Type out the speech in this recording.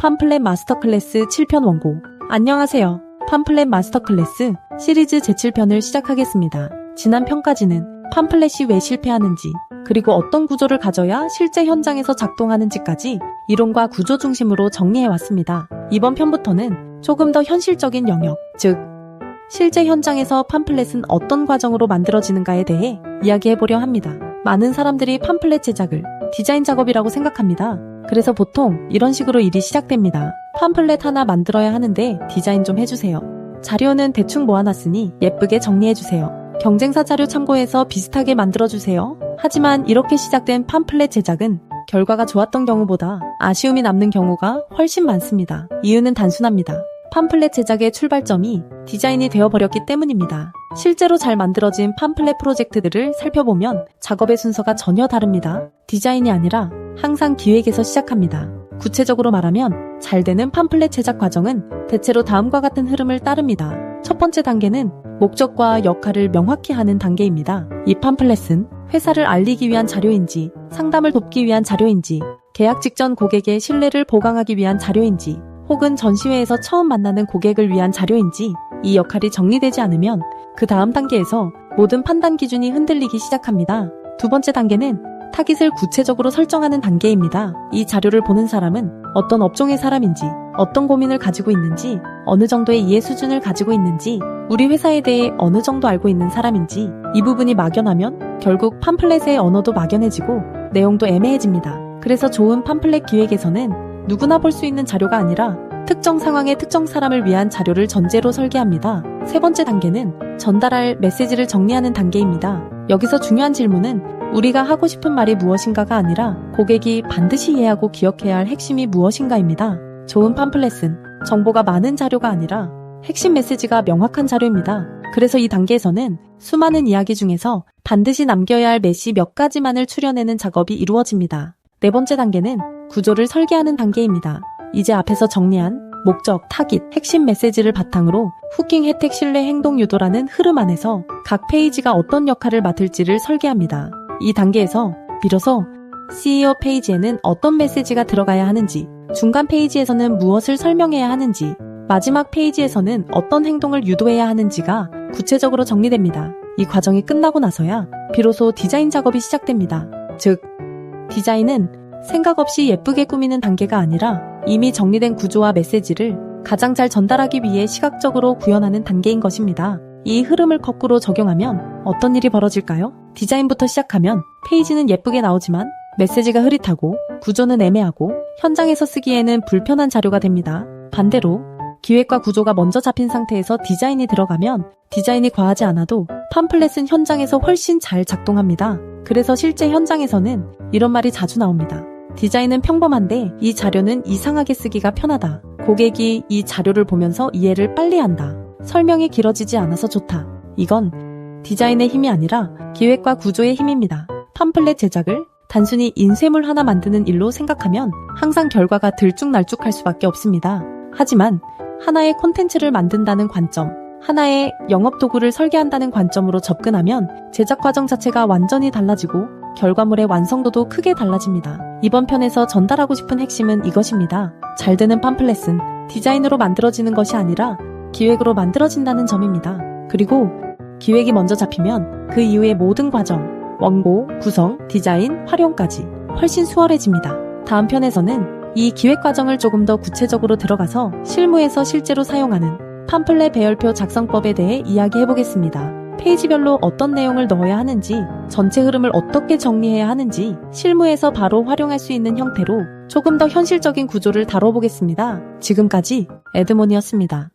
팜플렛 마스터 클래스 7편 원고. 안녕하세요. 팜플렛 마스터 클래스 시리즈 제7편을 시작하겠습니다. 지난 편까지는 팜플렛이 왜 실패하는지, 그리고 어떤 구조를 가져야 실제 현장에서 작동하는지까지 이론과 구조 중심으로 정리해왔습니다. 이번 편부터는 조금 더 현실적인 영역, 즉 실제 현장에서 팜플렛은 어떤 과정으로 만들어지는가에 대해 이야기해보려 합니다. 많은 사람들이 팜플렛 제작을 디자인 작업이라고 생각합니다. 그래서 보통 이런 식으로 일이 시작됩니다. 팜플렛 하나 만들어야 하는데 디자인 좀 해주세요. 자료는 대충 모아놨으니 예쁘게 정리해주세요. 경쟁사 자료 참고해서 비슷하게 만들어주세요. 하지만 이렇게 시작된 팜플렛 제작은 결과가 좋았던 경우보다 아쉬움이 남는 경우가 훨씬 많습니다. 이유는 단순합니다. 팜플렛 제작의 출발점이 디자인이 되어버렸기 때문입니다. 실제로 잘 만들어진 팜플렛 프로젝트들을 살펴보면 작업의 순서가 전혀 다릅니다. 디자인이 아니라 항상 기획에서 시작합니다. 구체적으로 말하면 잘 되는 팜플렛 제작 과정은 대체로 다음과 같은 흐름을 따릅니다. 첫 번째 단계는 목적과 역할을 명확히 하는 단계입니다. 이 팜플렛은 회사를 알리기 위한 자료인지, 상담을 돕기 위한 자료인지, 계약 직전 고객의 신뢰를 보강하기 위한 자료인지, 혹은 전시회에서 처음 만나는 고객을 위한 자료인지, 이 역할이 정리되지 않으면 그 다음 단계에서 모든 판단 기준이 흔들리기 시작합니다. 두 번째 단계는 타깃을 구체적으로 설정하는 단계입니다. 이 자료를 보는 사람은 어떤 업종의 사람인지, 어떤 고민을 가지고 있는지, 어느 정도의 이해 수준을 가지고 있는지, 우리 회사에 대해 어느 정도 알고 있는 사람인지, 이 부분이 막연하면 결국 팜플렛의 언어도 막연해지고 내용도 애매해집니다. 그래서 좋은 팜플렛 기획에서는 누구나 볼 수 있는 자료가 아니라 특정 상황의 특정 사람을 위한 자료를 전제로 설계합니다. 세 번째 단계는 전달할 메시지를 정리하는 단계입니다. 여기서 중요한 질문은 우리가 하고 싶은 말이 무엇인가가 아니라 고객이 반드시 이해하고 기억해야 할 핵심이 무엇인가입니다. 좋은 팜플렛은 정보가 많은 자료가 아니라 핵심 메시지가 명확한 자료입니다. 그래서 이 단계에서는 수많은 이야기 중에서 반드시 남겨야 할 메시 몇 가지만을 추려내는 작업이 이루어집니다. 네 번째 단계는 구조를 설계하는 단계입니다. 이제 앞에서 정리한 목적, 타깃, 핵심 메시지를 바탕으로 후킹, 혜택, 신뢰, 행동 유도라는 흐름 안에서 각 페이지가 어떤 역할을 맡을지를 설계합니다. 이 단계에서 비로소 CEO 페이지에는 어떤 메시지가 들어가야 하는지, 중간 페이지에서는 무엇을 설명해야 하는지, 마지막 페이지에서는 어떤 행동을 유도해야 하는지가 구체적으로 정리됩니다. 이 과정이 끝나고 나서야 비로소 디자인 작업이 시작됩니다. 즉, 디자인은 생각 없이 예쁘게 꾸미는 단계가 아니라 이미 정리된 구조와 메시지를 가장 잘 전달하기 위해 시각적으로 구현하는 단계인 것입니다. 이 흐름을 거꾸로 적용하면 어떤 일이 벌어질까요? 디자인부터 시작하면 페이지는 예쁘게 나오지만 메시지가 흐릿하고 구조는 애매하고 현장에서 쓰기에는 불편한 자료가 됩니다. 반대로 기획과 구조가 먼저 잡힌 상태에서 디자인이 들어가면 디자인이 과하지 않아도 팜플렛은 현장에서 훨씬 잘 작동합니다. 그래서 실제 현장에서는 이런 말이 자주 나옵니다. 디자인은 평범한데 이 자료는 이상하게 쓰기가 편하다. 고객이 이 자료를 보면서 이해를 빨리 한다. 설명이 길어지지 않아서 좋다. 이건 디자인의 힘이 아니라 기획과 구조의 힘입니다. 팜플렛 제작을 단순히 인쇄물 하나 만드는 일로 생각하면 항상 결과가 들쭉날쭉할 수밖에 없습니다. 하지만 하나의 콘텐츠를 만든다는 관점, 하나의 영업 도구를 설계한다는 관점으로 접근하면 제작 과정 자체가 완전히 달라지고 결과물의 완성도도 크게 달라집니다. 이번 편에서 전달하고 싶은 핵심은 이것입니다. 잘 되는 팜플렛은 디자인으로 만들어지는 것이 아니라 기획으로 만들어진다는 점입니다. 그리고 기획이 먼저 잡히면 그 이후의 모든 과정, 원고, 구성, 디자인, 활용까지 훨씬 수월해집니다. 다음 편에서는 이 기획 과정을 조금 더 구체적으로 들어가서 실무에서 실제로 사용하는 팜플렛 배열표 작성법에 대해 이야기해보겠습니다. 페이지별로 어떤 내용을 넣어야 하는지, 전체 흐름을 어떻게 정리해야 하는지, 실무에서 바로 활용할 수 있는 형태로 조금 더 현실적인 구조를 다뤄보겠습니다. 지금까지 에드몬이었습니다.